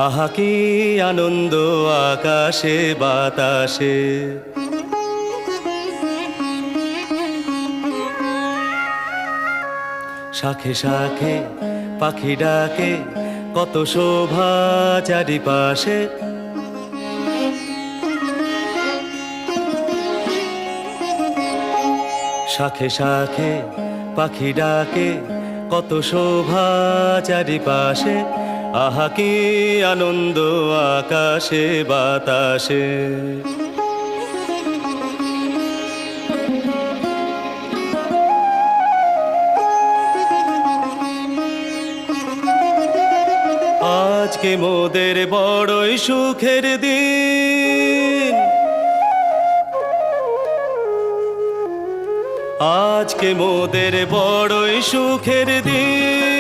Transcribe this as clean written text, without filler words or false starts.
আহা কি আনন্দ আকাশে বাতাসে। শাখে শাখে পাখি ডাকে, কত শোভা চারিপাশে। শাখে শাখে পাখি ডাকে, কত শোভা চারিপাশে। আহা কি আনন্দ আকাশে বাতাসে। আজকে মোদের বড়ই সুখের দিন, আজকে মোদের বড়ই সুখের দিন।